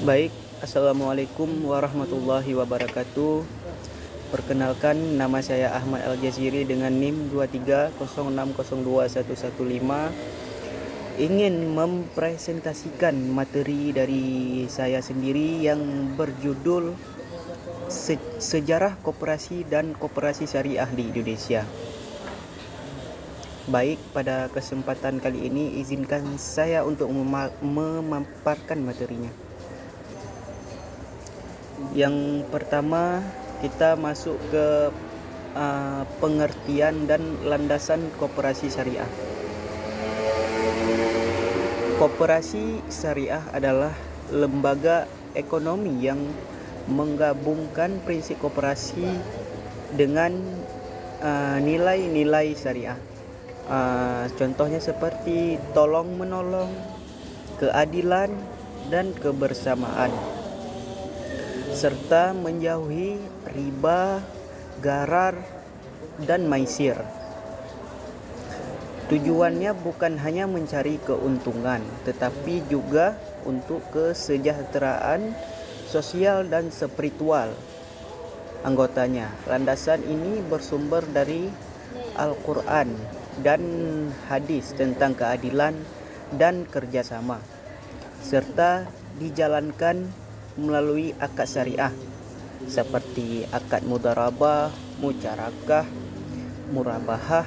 Baik, Assalamualaikum warahmatullahi wabarakatuh. Perkenalkan, nama saya Ahmad Al-Jaziri dengan NIM 2306021115. Ingin mempresentasikan materi dari saya sendiri yang berjudul Sejarah Koperasi dan Koperasi Syariah di Indonesia. Baik, pada kesempatan kali ini izinkan saya untuk memaparkan materinya. Yang pertama, kita masuk ke pengertian dan landasan koperasi syariah. Koperasi syariah adalah lembaga ekonomi yang menggabungkan prinsip koperasi dengan nilai-nilai syariah. Contohnya seperti tolong-menolong, keadilan, dan kebersamaan, serta menjauhi riba, gharar, dan maisir. Tujuannya bukan hanya mencari keuntungan, tetapi juga untuk kesejahteraan sosial dan spiritual anggotanya. Landasan ini bersumber dari Al-Quran dan hadis tentang keadilan dan kerjasama, serta dijalankan melalui akad syariah seperti akad mudharabah, musyarakah, murabahah,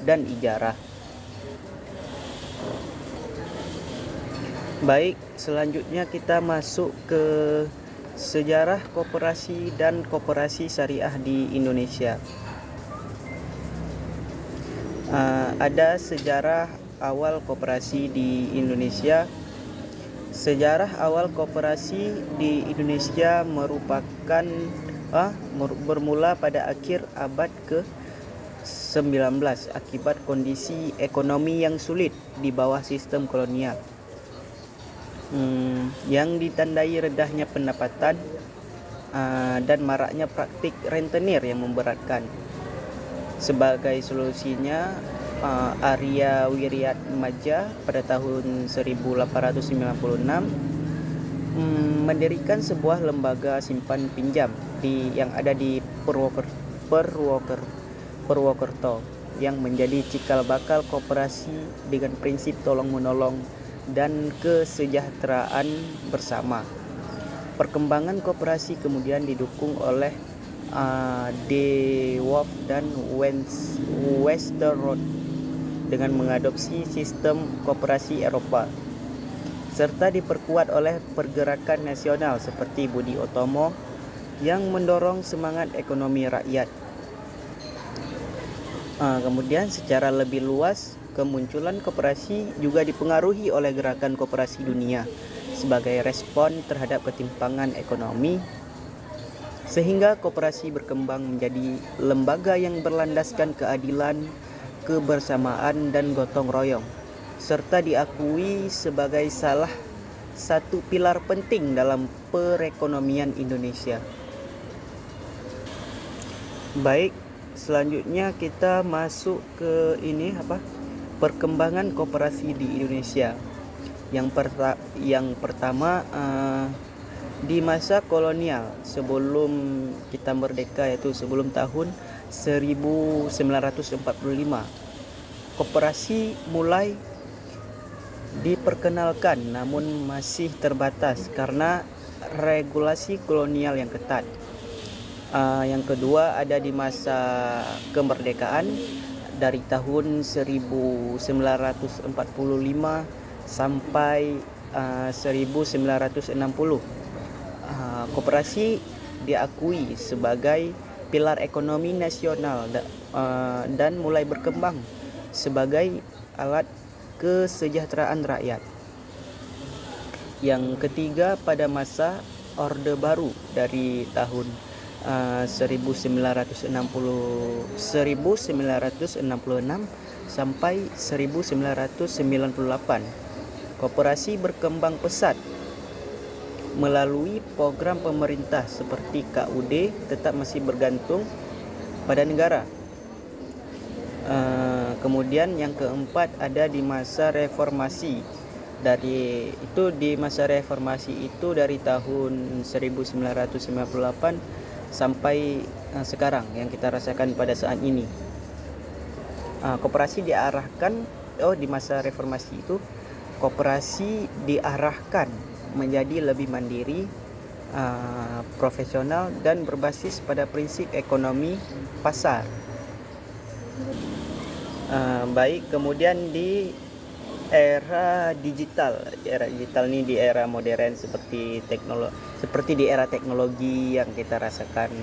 dan ijarah. Baik, selanjutnya kita masuk ke sejarah koperasi dan koperasi syariah di Indonesia. Ada sejarah awal koperasi di Indonesia. Sejarah awal koperasi di Indonesia bermula pada akhir abad ke-19 akibat kondisi ekonomi yang sulit di bawah sistem kolonial, yang ditandai rendahnya pendapatan dan maraknya praktik rentenir yang memberatkan. Sebagai solusinya, Arya Wiryatmaja pada tahun 1896 mendirikan sebuah lembaga simpan pinjam yang ada di Purwokerto yang menjadi cikal bakal koperasi dengan prinsip tolong-menolong dan kesejahteraan bersama. Perkembangan koperasi kemudian didukung oleh De Wolf dan Westerroth dengan mengadopsi sistem koperasi Eropa, serta diperkuat oleh pergerakan nasional seperti Budi Utomo yang mendorong semangat ekonomi rakyat. Kemudian secara lebih luas, kemunculan koperasi juga dipengaruhi oleh gerakan koperasi dunia sebagai respon terhadap ketimpangan ekonomi, sehingga koperasi berkembang menjadi lembaga yang berlandaskan keadilan, kebersamaan, dan gotong royong, serta diakui sebagai salah satu pilar penting dalam perekonomian Indonesia. Baik, selanjutnya kita masuk ke perkembangan koperasi di Indonesia. Yang pertama, di masa kolonial sebelum kita merdeka, yaitu sebelum tahun 1945, koperasi mulai diperkenalkan, namun masih terbatas karena regulasi kolonial yang ketat. Yang kedua, ada di masa kemerdekaan dari tahun 1945 sampai 1960. Koperasi diakui sebagai pilar ekonomi nasional dan mulai berkembang sebagai alat kesejahteraan rakyat. Yang ketiga, pada masa Orde Baru dari tahun 1966 sampai 1998, koperasi berkembang pesat melalui program pemerintah seperti KUD tetap masih bergantung pada negara. Kemudian yang keempat, ada di masa reformasi Dari itu di masa reformasi itu dari tahun 1998 sampai sekarang yang kita rasakan pada saat ini. Koperasi diarahkan di masa reformasi itu koperasi diarahkan menjadi lebih mandiri, profesional dan berbasis pada prinsip ekonomi pasar. Baik, kemudian di era digital ini di era modern seperti di era teknologi yang kita rasakan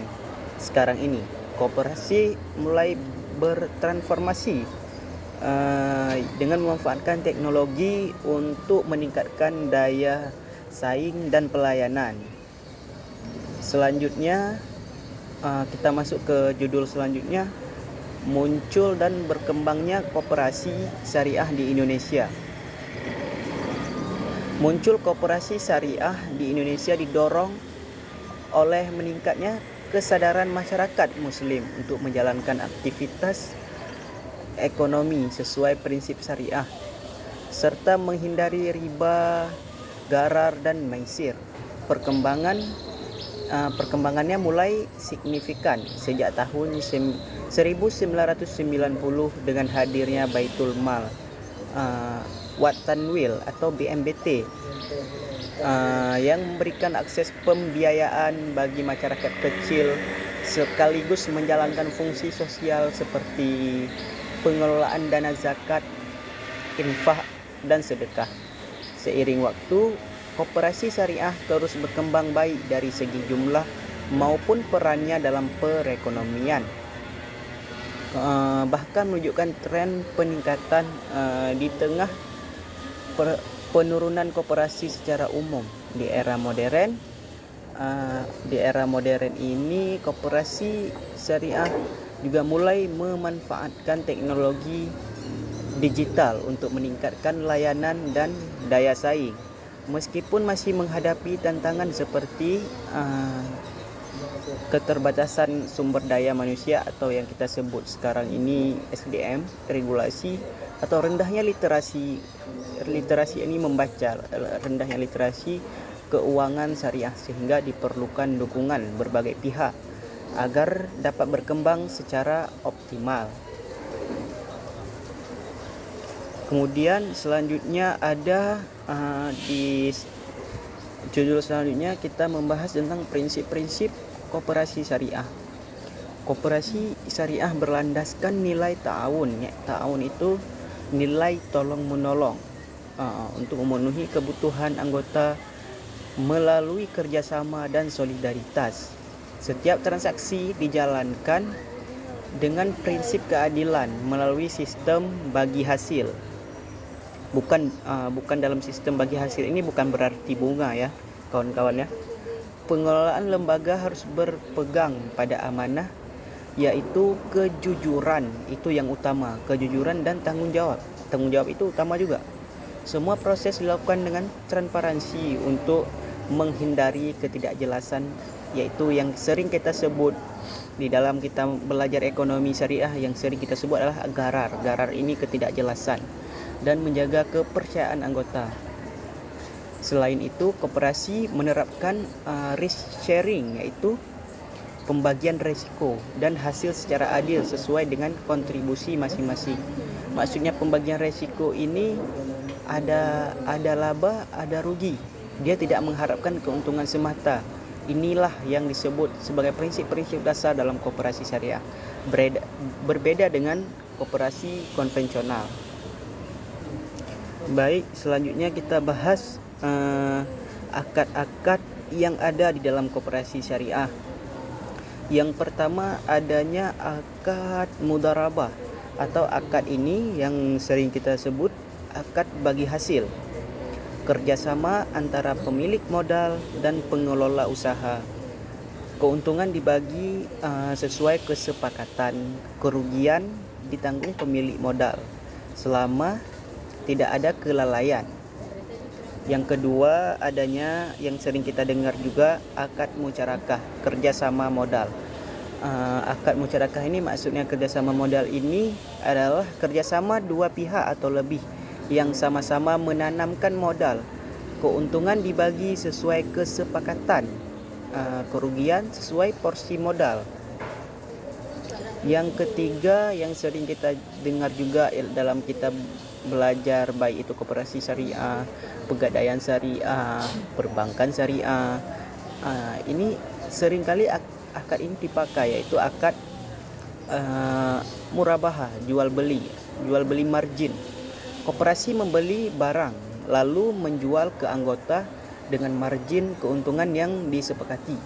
sekarang ini, koperasi mulai bertransformasi dengan memanfaatkan teknologi untuk meningkatkan daya saing dan pelayanan. Selanjutnya kita masuk ke judul selanjutnya, muncul dan berkembangnya koperasi syariah di Indonesia. Muncul koperasi syariah di Indonesia didorong oleh meningkatnya kesadaran masyarakat muslim untuk menjalankan aktivitas ekonomi sesuai prinsip syariah serta menghindari riba, gharar dan maisir. Perkembangannya mulai signifikan sejak tahun 1990 dengan hadirnya Baitul Mal Wat Tanwil atau BMBT yang memberikan akses pembiayaan bagi masyarakat kecil sekaligus menjalankan fungsi sosial seperti pengelolaan dana zakat, infak dan sedekah. Seiring waktu, koperasi syariah terus berkembang baik dari segi jumlah maupun perannya dalam perekonomian. Bahkan menunjukkan tren peningkatan di tengah penurunan koperasi secara umum di era modern. Di era modern ini koperasi syariah juga mulai memanfaatkan teknologi digital untuk meningkatkan layanan dan daya saing. Meskipun masih menghadapi tantangan seperti keterbatasan sumber daya manusia atau yang kita sebut sekarang ini SDM, regulasi, atau rendahnya literasi ini membaca, rendahnya literasi keuangan syariah, sehingga diperlukan dukungan berbagai pihak agar dapat berkembang secara optimal. Kemudian selanjutnya ada di judul selanjutnya kita membahas tentang prinsip-prinsip koperasi syariah. Koperasi syariah berlandaskan nilai ta'awun. Ta'awun itu nilai tolong menolong untuk memenuhi kebutuhan anggota melalui kerjasama dan solidaritas. Setiap transaksi dijalankan dengan prinsip keadilan melalui sistem bagi hasil. Bukan dalam sistem bagi hasil ini bukan berarti bunga ya kawan-kawan ya. Pengelolaan lembaga harus berpegang pada amanah, yaitu kejujuran, itu yang utama, kejujuran dan tanggung jawab. Tanggung jawab itu utama juga. Semua proses dilakukan dengan transparansi untuk menghindari ketidakjelasan, yaitu yang sering kita sebut di dalam kita belajar ekonomi syariah, yang sering kita sebut adalah gharar. Gharar ini ketidakjelasan dan menjaga kepercayaan anggota. Selain itu, koperasi menerapkan risk sharing, yaitu pembagian risiko dan hasil secara adil sesuai dengan kontribusi masing-masing. Maksudnya pembagian risiko ini ada laba, ada rugi. Dia tidak mengharapkan keuntungan semata. Inilah yang disebut sebagai prinsip-prinsip dasar dalam koperasi syariah. Berbeda dengan koperasi konvensional. Baik, selanjutnya kita bahas akad-akad yang ada di dalam koperasi syariah. Yang pertama adanya akad mudharabah, atau akad ini yang sering kita sebut akad bagi hasil. Kerjasama antara pemilik modal dan pengelola usaha. Keuntungan dibagi sesuai kesepakatan. Kerugian ditanggung pemilik modal selama tidak ada kelalaian. Yang kedua adanya yang sering kita dengar juga akad musyarakah, kerjasama modal. Akad musyarakah ini maksudnya kerjasama modal ini adalah kerjasama dua pihak atau lebih yang sama-sama menanamkan modal. Keuntungan dibagi sesuai kesepakatan, kerugian sesuai porsi modal. Yang ketiga yang sering kita dengar juga dalam kitab belajar, baik itu koperasi syariah, pegadaian syariah, perbankan syariah, ini seringkali akad ini dipakai, yaitu akad murabahah, jual beli margin. Koperasi membeli barang lalu menjual ke anggota dengan margin keuntungan yang disepakati.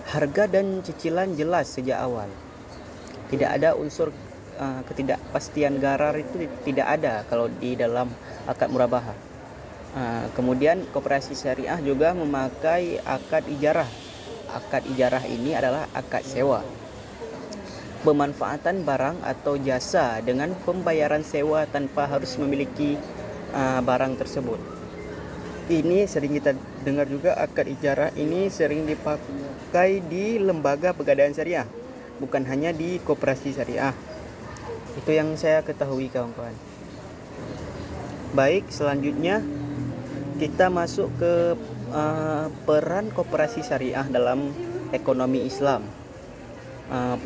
Harga dan cicilan jelas sejak awal. Tidak ada unsur ketidakpastian gharar, itu tidak ada kalau di dalam akad murabahah. Kemudian koperasi syariah juga memakai akad ijarah. Akad ijarah ini adalah akad sewa. Pemanfaatan barang atau jasa dengan pembayaran sewa tanpa harus memiliki barang tersebut. Ini sering kita dengar juga, akad ijarah ini sering dipakai di lembaga pegadaian syariah, bukan hanya di koperasi syariah. Itu yang saya ketahui, kawan-kawan. Baik, selanjutnya kita masuk ke peran koperasi syariah dalam ekonomi Islam.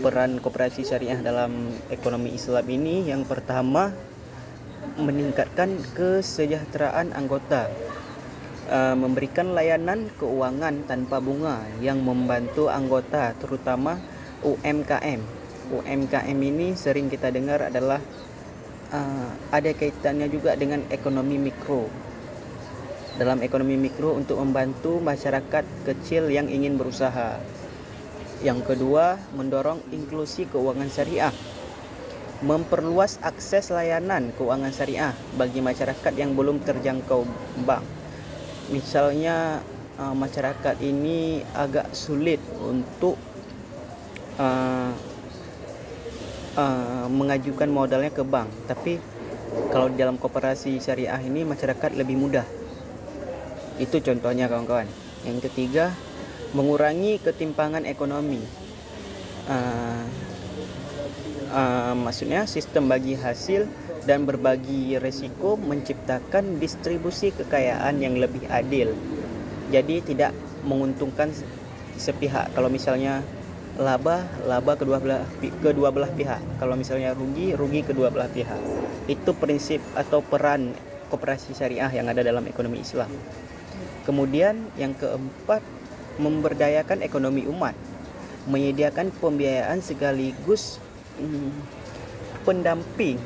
Peran koperasi syariah dalam ekonomi Islam ini, yang pertama, meningkatkan kesejahteraan anggota, memberikan layanan keuangan tanpa bunga yang membantu anggota, terutama UMKM. UMKM ini sering kita dengar adalah ada kaitannya juga dengan ekonomi mikro. Dalam ekonomi mikro, untuk membantu masyarakat kecil yang ingin berusaha. Yang kedua, mendorong inklusi keuangan syariah, memperluas akses layanan keuangan syariah bagi masyarakat yang belum terjangkau bank. Misalnya masyarakat ini agak sulit untuk mengajukan modalnya ke bank, tapi kalau di dalam koperasi syariah ini masyarakat lebih mudah. Itu contohnya, kawan-kawan. Yang ketiga, mengurangi ketimpangan ekonomi. Maksudnya sistem bagi hasil dan berbagi resiko menciptakan distribusi kekayaan yang lebih adil. Jadi tidak menguntungkan sepihak. Kalau misalnya laba kedua belah pihak. Kalau misalnya rugi kedua belah pihak. Itu prinsip atau peran koperasi syariah yang ada dalam ekonomi Islam. Kemudian yang keempat, memberdayakan ekonomi umat, menyediakan pembiayaan sekaligus pendamping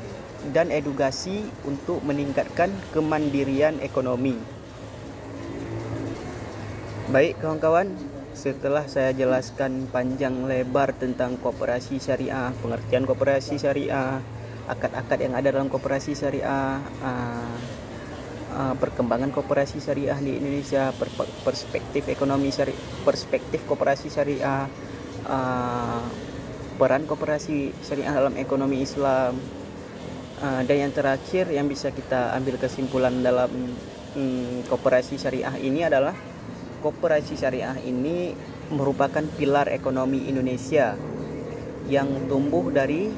dan edukasi untuk meningkatkan kemandirian ekonomi. Baik, kawan-kawan, setelah saya jelaskan panjang lebar tentang koperasi syariah, pengertian koperasi syariah, akad-akad yang ada dalam koperasi syariah, perkembangan koperasi syariah di Indonesia, perspektif ekonomi syariah, perspektif koperasi syariah, peran koperasi syariah dalam ekonomi Islam, dan yang terakhir yang bisa kita ambil kesimpulan dalam koperasi syariah ini adalah koperasi syariah ini merupakan pilar ekonomi Indonesia yang tumbuh dari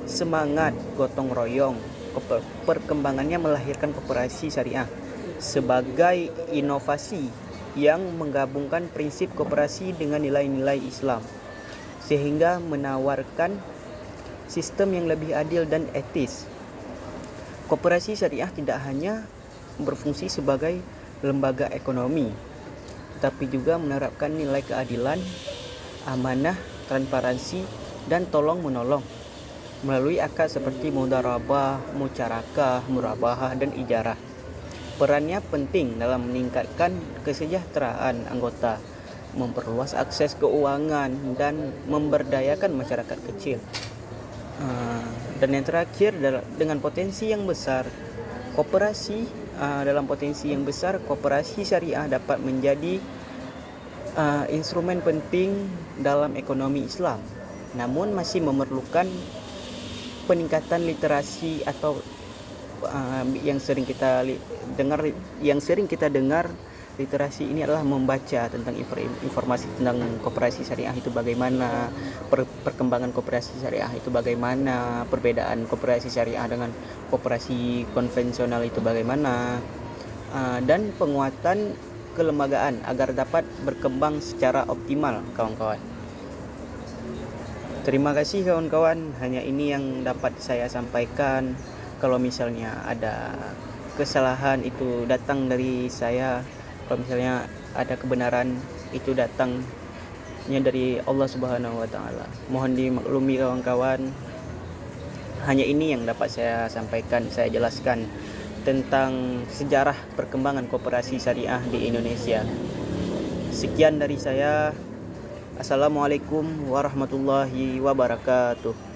semangat gotong royong. Perkembangannya melahirkan koperasi syariah sebagai inovasi yang menggabungkan prinsip koperasi dengan nilai-nilai Islam, sehingga menawarkan sistem yang lebih adil dan etis. Koperasi syariah tidak hanya berfungsi sebagai lembaga ekonomi, tapi juga menerapkan nilai keadilan, amanah, transparansi, dan tolong-menolong melalui akad seperti mudharabah, musyarakah, murabahah, dan ijarah. Perannya penting dalam meningkatkan kesejahteraan anggota, memperluas akses keuangan, dan memberdayakan masyarakat kecil. Dan yang terakhir, dengan potensi yang besar, dalam potensi yang besar, koperasi syariah dapat menjadi instrumen penting dalam ekonomi Islam, namun masih memerlukan peningkatan literasi atau yang sering kita dengar Literasi ini adalah membaca tentang informasi tentang koperasi syariah itu bagaimana, perkembangan koperasi syariah itu bagaimana, perbedaan koperasi syariah dengan koperasi konvensional itu bagaimana, dan penguatan kelembagaan agar dapat berkembang secara optimal, kawan-kawan. Terima kasih kawan-kawan, hanya ini yang dapat saya sampaikan. Kalau misalnya ada kesalahan itu datang dari saya, kalau misalnya ada kebenaran itu datangnya dari Allah Subhanahu wa taala. Mohon dimaklumi kawan-kawan. Hanya ini yang dapat saya sampaikan, saya jelaskan tentang sejarah perkembangan koperasi syariah di Indonesia. Sekian dari saya. Assalamualaikum warahmatullahi wabarakatuh.